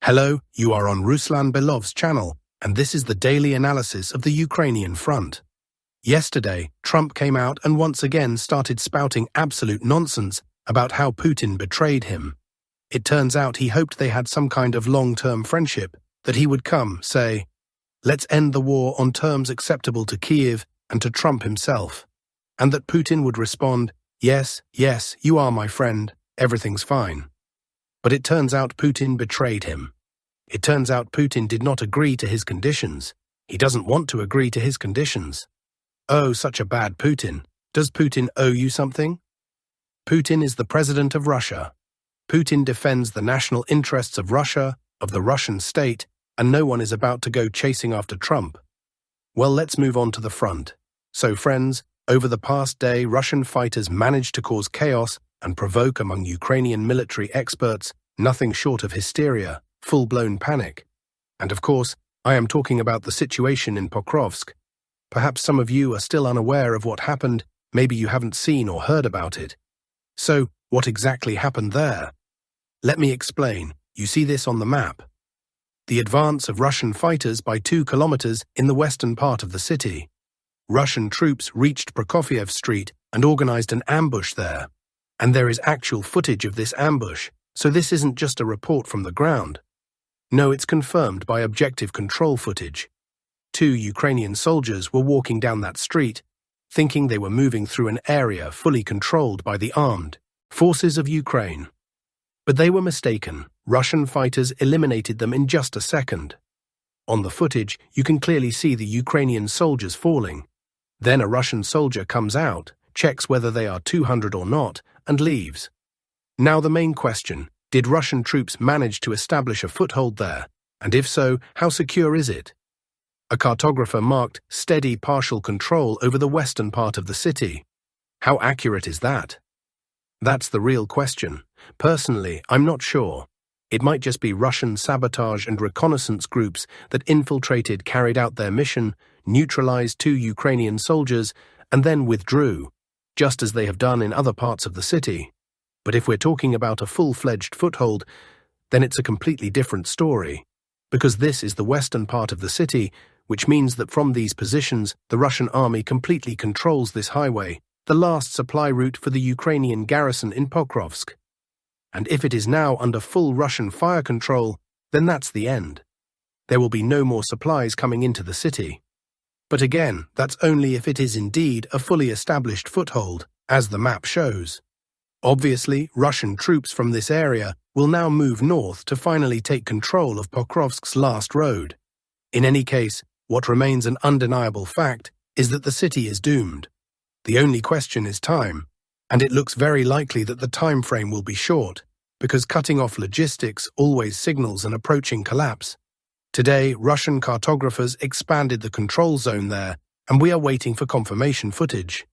Hello, you are on Ruslan Belov's channel, and this is the daily analysis of the Ukrainian front. Yesterday, Trump came out and once again started spouting absolute nonsense about how Putin betrayed him. It turns out he hoped they had some kind of long-term friendship, that he would come, say, "Let's end the war on terms acceptable to Kiev and to Trump himself," and that Putin would respond, "Yes, you are my friend, everything's fine." But it turns out Putin betrayed him. It turns out Putin did not agree to his conditions. He doesn't want to agree to his conditions. Oh, such a bad Putin. Does Putin owe you something? Putin is the president of Russia. Putin defends the national interests of Russia, of the Russian state, and no one is about to go chasing after Trump. Well, let's move on to the front. So, friends, over the past day, Russian fighters managed to cause chaos and provoke among Ukrainian military experts nothing short of hysteria, full-blown panic. And of course, I am talking about the situation in Pokrovsk. Perhaps some of you are still unaware of what happened, maybe you haven't seen or heard about it. So, what exactly happened there? Let me explain. You see this on the map. The advance of Russian fighters by 2 kilometers in the western part of the city. Russian troops reached Prokofiev Street and organized an ambush there. And there is actual footage of this ambush, so this isn't just a report from the ground. No, it's confirmed by objective control footage. 2 Ukrainian soldiers were walking down that street, thinking they were moving through an area fully controlled by the armed forces of Ukraine. But they were mistaken. Russian fighters eliminated them in just a second. On the footage, you can clearly see the Ukrainian soldiers falling. Then a Russian soldier comes out, checks whether they are 200 or not, and leaves. Now the main question, did Russian troops manage to establish a foothold there? And if so, how secure is it? A cartographer marked steady partial control over the western part of the city. How accurate is that? That's the real question. Personally, I'm not sure. It might just be Russian sabotage and reconnaissance groups that infiltrated, carried out their mission, neutralized 2 Ukrainian soldiers, and then withdrew, just as they have done in other parts of the city. But if we're talking about a full-fledged foothold, then it's a completely different story, because this is the western part of the city, which means that from these positions, the Russian army completely controls this highway, the last supply route for the Ukrainian garrison in Pokrovsk. And if it is now under full Russian fire control, then that's the end. There will be no more supplies coming into the city. But again, that's only if it is indeed a fully established foothold, as the map shows. Obviously, Russian troops from this area will now move north to finally take control of Pokrovsk's last road. In any case, what remains an undeniable fact is that the city is doomed. The only question is time, and it looks very likely that the time frame will be short, because cutting off logistics always signals an approaching collapse. Today, Russian cartographers expanded the control zone there, and we are waiting for confirmation footage.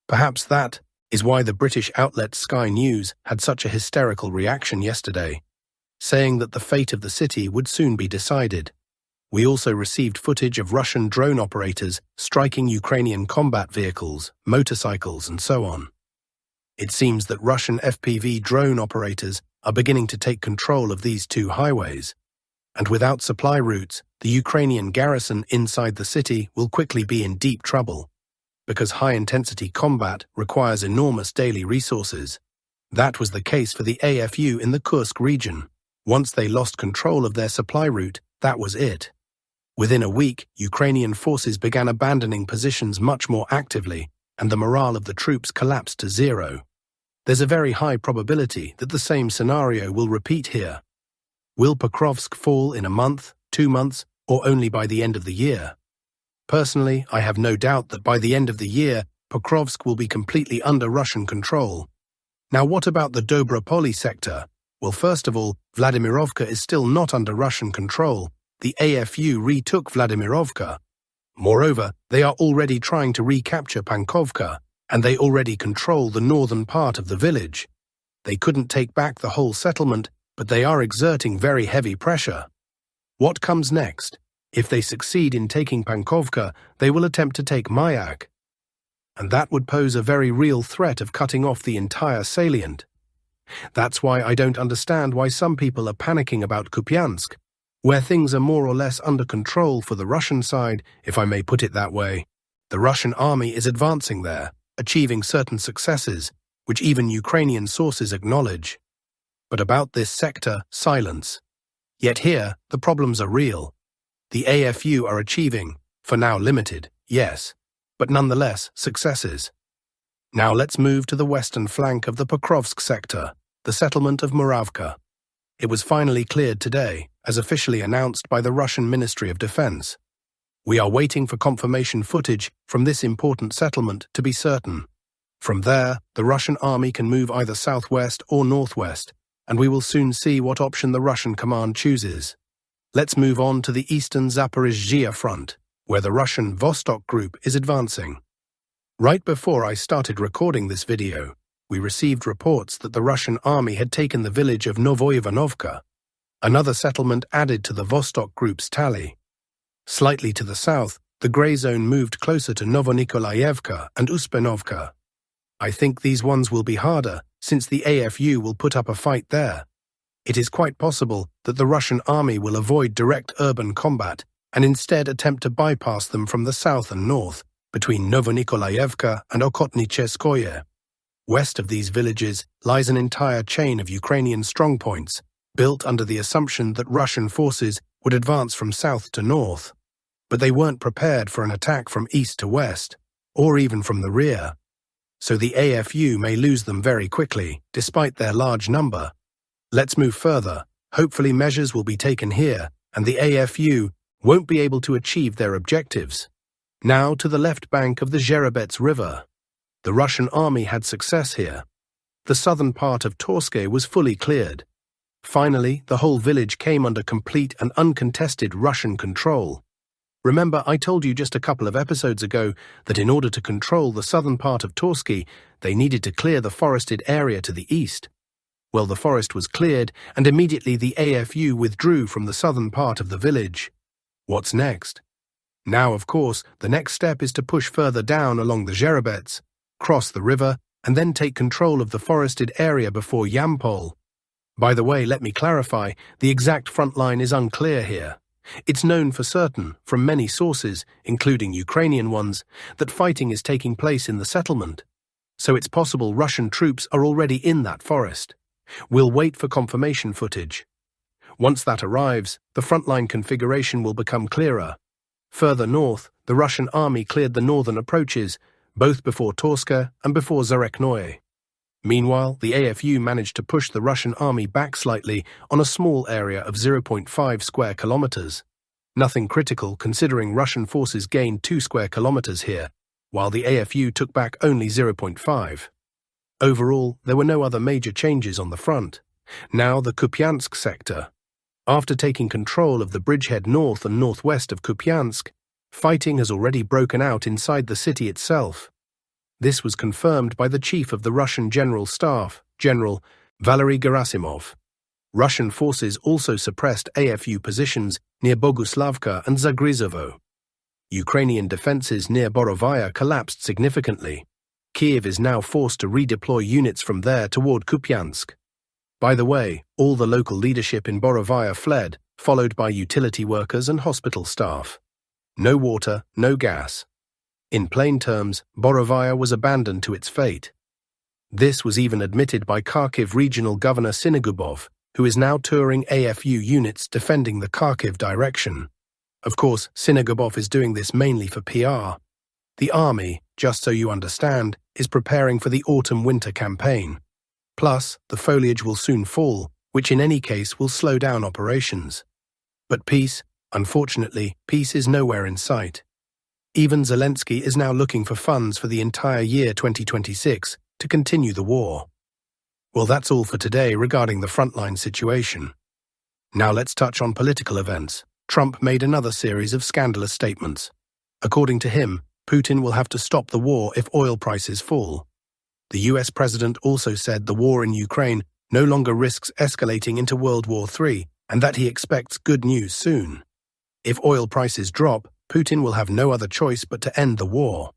Perhaps that is why the British outlet Sky News had such a hysterical reaction yesterday, saying that the fate of the city would soon be decided. We also received footage of Russian drone operators striking Ukrainian combat vehicles, motorcycles, and so on. It seems that Russian FPV drone operators are beginning to take control of these 2 highways. And without supply routes, the Ukrainian garrison inside the city will quickly be in deep trouble, because high-intensity combat requires enormous daily resources. That was the case for the AFU in the Kursk region. Once they lost control of their supply route, that was it. Within a week, Ukrainian forces began abandoning positions much more actively, and the morale of the troops collapsed to 0. There's a very high probability that the same scenario will repeat here. Will Pokrovsk fall in a month, 2 months, or only by the end of the year? Personally, I have no doubt that by the end of the year, Pokrovsk will be completely under Russian control. Now, what about the Dobropoli sector? Well, first of all, Vladimirovka is still not under Russian control. The AFU retook Vladimirovka. Moreover, they are already trying to recapture Pankovka, and they already control the northern part of the village. They couldn't take back the whole settlement, but they are exerting very heavy pressure. What comes next? If they succeed in taking Pankovka, they will attempt to take Mayak. And that would pose a very real threat of cutting off the entire salient. That's why I don't understand why some people are panicking about Kupansk, where things are more or less under control for the Russian side, if I may put it that way. The Russian army is advancing there, achieving certain successes, which even Ukrainian sources acknowledge. But about this sector, silence. Yet here, the problems are real. The AFU are achieving, for now limited, yes, but nonetheless successes. Now let's move to the western flank of the Pokrovsk sector, the settlement of Moravka. It was finally cleared today, as officially announced by the Russian Ministry of Defense. We are waiting for confirmation footage from this important settlement to be certain. From there, the Russian army can move either southwest or northwest, and we will soon see what option the Russian command chooses. Let's move on to the eastern Zaporizhia front, where the Russian Vostok group is advancing. Right before I started recording this video, we received reports that the Russian army had taken the village of Novoivanovka, another settlement added to the Vostok group's tally. Slightly to the south, the grey zone moved closer to Novonikolaevka and Uspenovka. I think these ones will be harder, since the AFU will put up a fight there. It is quite possible that the Russian army will avoid direct urban combat and instead attempt to bypass them from the south and north, between Novonikolaevka and Okhotnicheskoye. West of these villages lies an entire chain of Ukrainian strongpoints, built under the assumption that Russian forces would advance from south to north. But they weren't prepared for an attack from east to west, or even from the rear. So the AFU may lose them very quickly, despite their large number. Let's move further. Hopefully measures will be taken here, and the AFU won't be able to achieve their objectives. Now to the left bank of the Jerobets River. The Russian army had success here. The southern part of Torske was fully cleared. Finally, the whole village came under complete and uncontested Russian control. Remember, I told you just a couple of episodes ago that in order to control the southern part of Torske, they needed to clear the forested area to the east. Well, the forest was cleared, and immediately the AFU withdrew from the southern part of the village. What's next? Now, of course, the next step is to push further down along the Jerobets, cross the river, and then take control of the forested area before Yampol. By the way, let me clarify, the exact front line is unclear here. It's known for certain, from many sources, including Ukrainian ones, that fighting is taking place in the settlement. So it's possible Russian troops are already in that forest. We'll wait for confirmation footage. Once that arrives, the frontline configuration will become clearer. Further north, the Russian army cleared the northern approaches, both before Torske and before Zareknoye. Meanwhile, the AFU managed to push the Russian army back slightly on a small area of 0.5 square kilometers. Nothing critical considering Russian forces gained 2 square kilometers here, while the AFU took back only 0.5. Overall, there were no other major changes on the front. Now the Kupansk sector. After taking control of the bridgehead north and northwest of Kupansk, fighting has already broken out inside the city itself. This was confirmed by the chief of the Russian General Staff, General Valery Gerasimov. Russian forces also suppressed AFU positions near Boguslavka and Zagrizovo. Ukrainian defenses near Borovaya collapsed significantly. Kiev is now forced to redeploy units from there toward Kupansk. By the way, all the local leadership in Borovaya fled, followed by utility workers and hospital staff. No water, no gas. In plain terms, Borovaya was abandoned to its fate. This was even admitted by Kharkiv Regional Governor Sinigubov, who is now touring AFU units defending the Kharkiv direction. Of course, Sinigubov is doing this mainly for PR. The army, just so you understand, is preparing for the autumn-winter campaign. Plus, the foliage will soon fall, which in any case will slow down operations. But peace, unfortunately, peace is nowhere in sight. Even Zelensky is now looking for funds for the entire year 2026 to continue the war. Well, that's all for today regarding the frontline situation. Now let's touch on political events. Trump made another series of scandalous statements. According to him, Putin will have to stop the war if oil prices fall. The US president also said the war in Ukraine no longer risks escalating into World War III and that he expects good news soon. If oil prices drop, Putin will have no other choice but to end the war.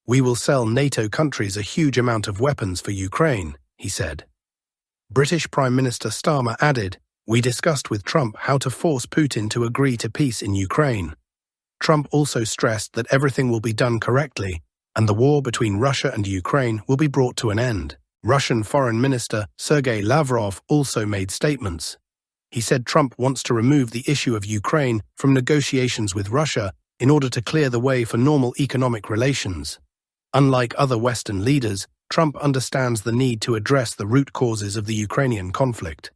We will sell NATO countries a huge amount of weapons for Ukraine, he said. British Prime Minister Starmer added, "We discussed with Trump how to force Putin to agree to peace in Ukraine." Trump also stressed that everything will be done correctly, and the war between Russia and Ukraine will be brought to an end. Russian Foreign Minister Sergei Lavrov also made statements. He said Trump wants to remove the issue of Ukraine from negotiations with Russia in order to clear the way for normal economic relations. Unlike other Western leaders, Trump understands the need to address the root causes of the Ukrainian conflict.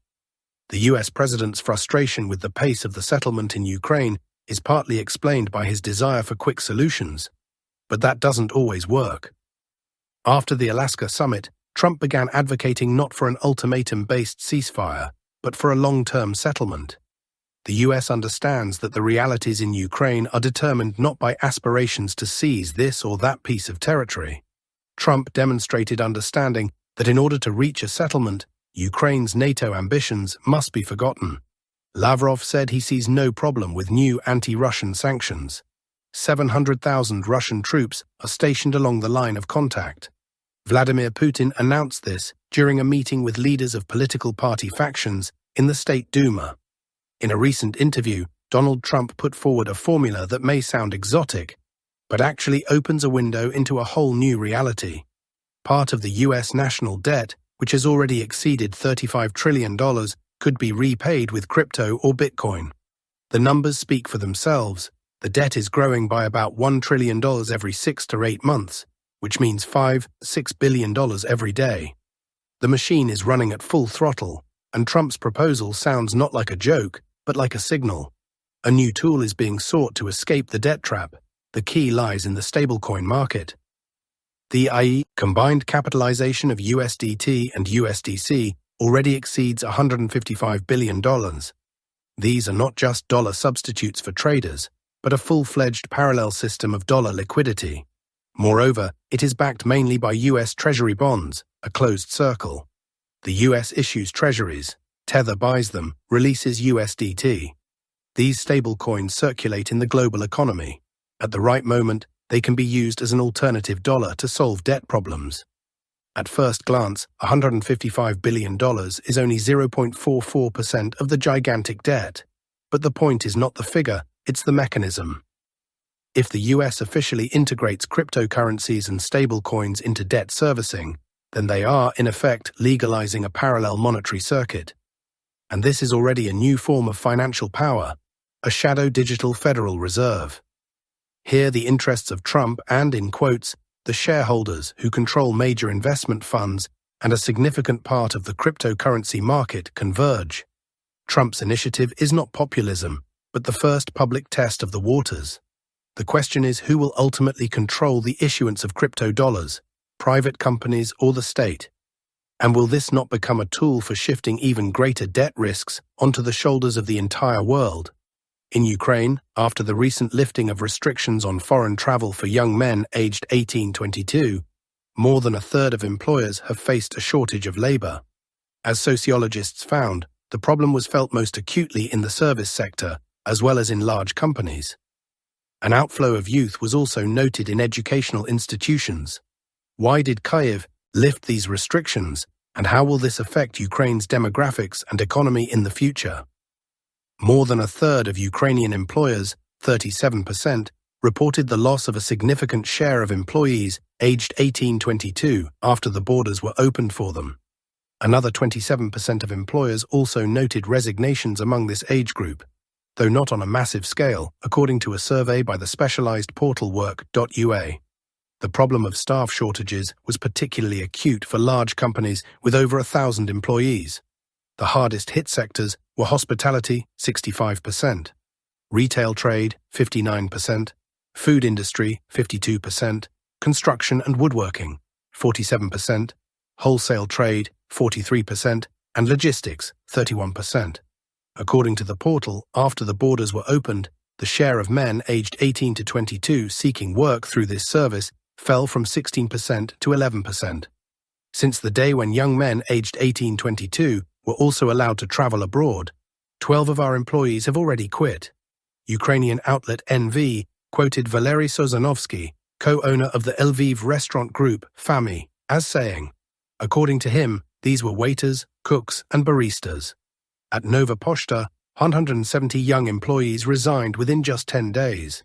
The US president's frustration with the pace of the settlement in Ukraine is partly explained by his desire for quick solutions, but that doesn't always work. After the Alaska summit, Trump began advocating not for an ultimatum-based ceasefire, but for a long-term settlement. The US understands that the realities in Ukraine are determined not by aspirations to seize this or that piece of territory. Trump demonstrated understanding that in order to reach a settlement, Ukraine's NATO ambitions must be forgotten. Lavrov said he sees no problem with new anti-Russian sanctions. 700,000 Russian troops are stationed along the line of contact. Vladimir Putin announced this during a meeting with leaders of political party factions in the State Duma. In a recent interview, Donald Trump put forward a formula that may sound exotic, but actually opens a window into a whole new reality. Part of the US national debt, which has already exceeded $35 trillion, could be repaid with crypto or Bitcoin. The numbers speak for themselves. The debt is growing by about $1 trillion every 6 to 8 months, which means $6 billion every day. The machine is running at full throttle, and Trump's proposal sounds not like a joke, but like a signal. A new tool is being sought to escape the debt trap. The key lies in the stablecoin market. The combined capitalization of USDT and USDC already exceeds $155 billion. These are not just dollar substitutes for traders, but a full-fledged parallel system of dollar liquidity. Moreover, it is backed mainly by US Treasury bonds, a closed circle. The US issues treasuries, Tether buys them, releases USDT. These stablecoins circulate in the global economy. At the right moment, they can be used as an alternative dollar to solve debt problems. At first glance, $155 billion is only 0.44% of the gigantic debt. But the point is not the figure, it's the mechanism. If the US officially integrates cryptocurrencies and stablecoins into debt servicing, then they are, in effect, legalizing a parallel monetary circuit. And this is already a new form of financial power, a shadow digital Federal Reserve. Here the interests of Trump and, in quotes, the shareholders who control major investment funds and a significant part of the cryptocurrency market converge. Trump's initiative is not populism, but the first public test of the waters. The question is who will ultimately control the issuance of crypto dollars, private companies or the state? And will this not become a tool for shifting even greater debt risks onto the shoulders of the entire world? In Ukraine, after the recent lifting of restrictions on foreign travel for young men aged 18-22, more than a third of employers have faced a shortage of labor. As sociologists found, the problem was felt most acutely in the service sector, as well as in large companies. An outflow of youth was also noted in educational institutions. Why did Kyiv lift these restrictions, and how will this affect Ukraine's demographics and economy in the future? More than a third of Ukrainian employers, 37%, reported the loss of a significant share of employees aged 18-22 after the borders were opened for them. Another 27% of employers also noted resignations among this age group, though not on a massive scale, according to a survey by the specialized portal work.ua. The problem of staff shortages was particularly acute for large companies with over 1,000 employees. The hardest hit sectors were hospitality, 65%, retail trade, 59%, food industry, 52%, construction and woodworking, 47%, wholesale trade, 43%, and logistics, 31%. According to the portal, after the borders were opened, the share of men aged 18 to 22 seeking work through this service fell from 16% to 11%. Since the day when young men aged 18-22 were also allowed to travel abroad, 12 of our employees have already quit. Ukrainian outlet NV quoted Valery Sozanovsky, co-owner of the Lviv restaurant group FAMI, as saying, according to him, these were waiters, cooks, and baristas. At Nova Poshta, 170 young employees resigned within just 10 days.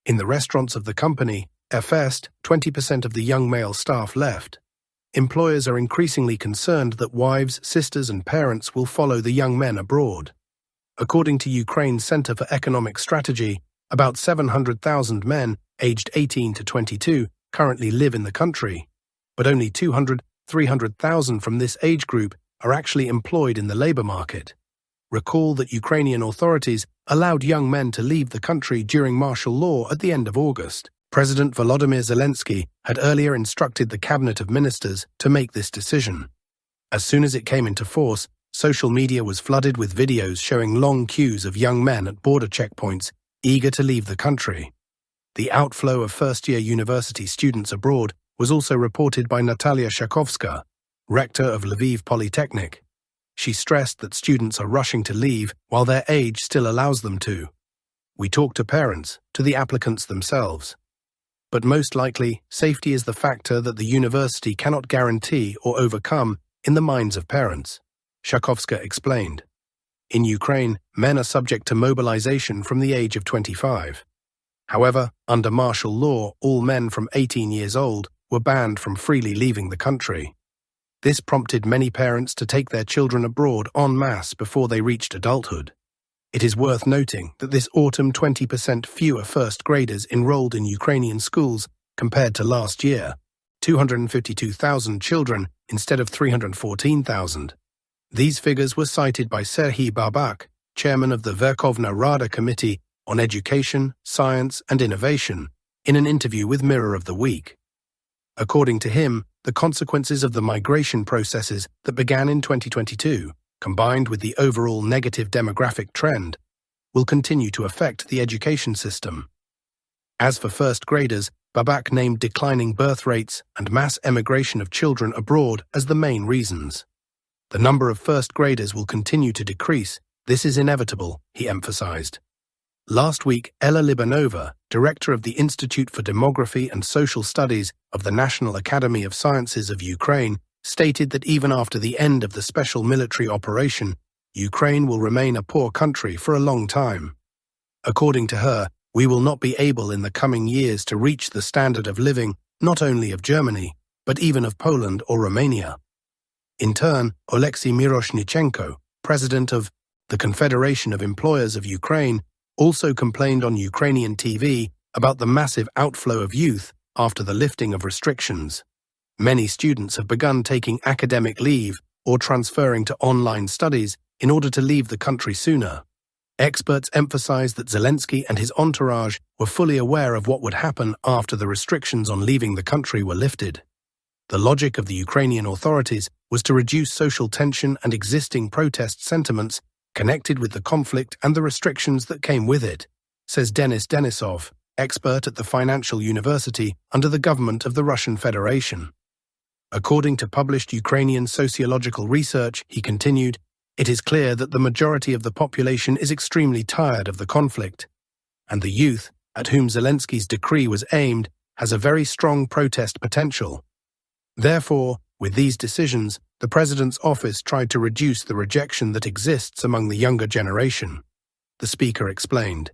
In the restaurants of the company, Efest, 20% of the young male staff left. Employers are increasingly concerned that wives, sisters, and parents will follow the young men abroad. According to Ukraine's Center for Economic Strategy, about 700,000 men aged 18 to 22 currently live in the country, but only 300,000 from this age group are actually employed in the labor market. Recall that Ukrainian authorities allowed young men to leave the country during martial law at the end of August. President Volodymyr Zelensky had earlier instructed the cabinet of ministers to make this decision. As soon as it came into force, social media was flooded with videos showing long queues of young men at border checkpoints eager to leave the country. The outflow of first-year university students abroad was also reported by Natalia Shakovska, rector of Lviv Polytechnic. She stressed that students are rushing to leave while their age still allows them to. We talked to parents, to the applicants themselves. But most likely, safety is the factor that the university cannot guarantee or overcome in the minds of parents, Shakovska explained. In Ukraine, men are subject to mobilization from the age of 25. However, under martial law, all men from 18 years old were banned from freely leaving the country. This prompted many parents to take their children abroad en masse before they reached adulthood. It is worth noting that this autumn 20% fewer first graders enrolled in Ukrainian schools compared to last year, 252,000 children instead of 314,000. These figures were cited by Serhiy Babak, chairman of the Verkhovna Rada Committee on Education, Science and Innovation, in an interview with Mirror of the Week. According to him, the consequences of the migration processes that began in 2022, combined with the overall negative demographic trend, will continue to affect the education system. As for first graders, Babak named declining birth rates and mass emigration of children abroad as the main reasons. The number of first graders will continue to decrease. This is inevitable, he emphasized. Last week, Ella Libanova, director of the Institute for Demography and Social Studies of the National Academy of Sciences of Ukraine, stated that even after the end of the special military operation, Ukraine will remain a poor country for a long time. According to her, we will not be able in the coming years to reach the standard of living not only of Germany, but even of Poland or Romania. In turn, Oleksiy Miroshnichenko, president of the Confederation of Employers of Ukraine, also complained on Ukrainian TV about the massive outflow of youth after the lifting of restrictions. Many students have begun taking academic leave or transferring to online studies in order to leave the country sooner. Experts emphasize that Zelensky and his entourage were fully aware of what would happen after the restrictions on leaving the country were lifted. The logic of the Ukrainian authorities was to reduce social tension and existing protest sentiments connected with the conflict and the restrictions that came with it, says Denis Denisov, expert at the Financial University under the government of the Russian Federation. According to published Ukrainian sociological research, he continued, it is clear that the majority of the population is extremely tired of the conflict, and the youth, at whom Zelensky's decree was aimed, has a very strong protest potential. Therefore, with these decisions, the president's office tried to reduce the rejection that exists among the younger generation, the speaker explained.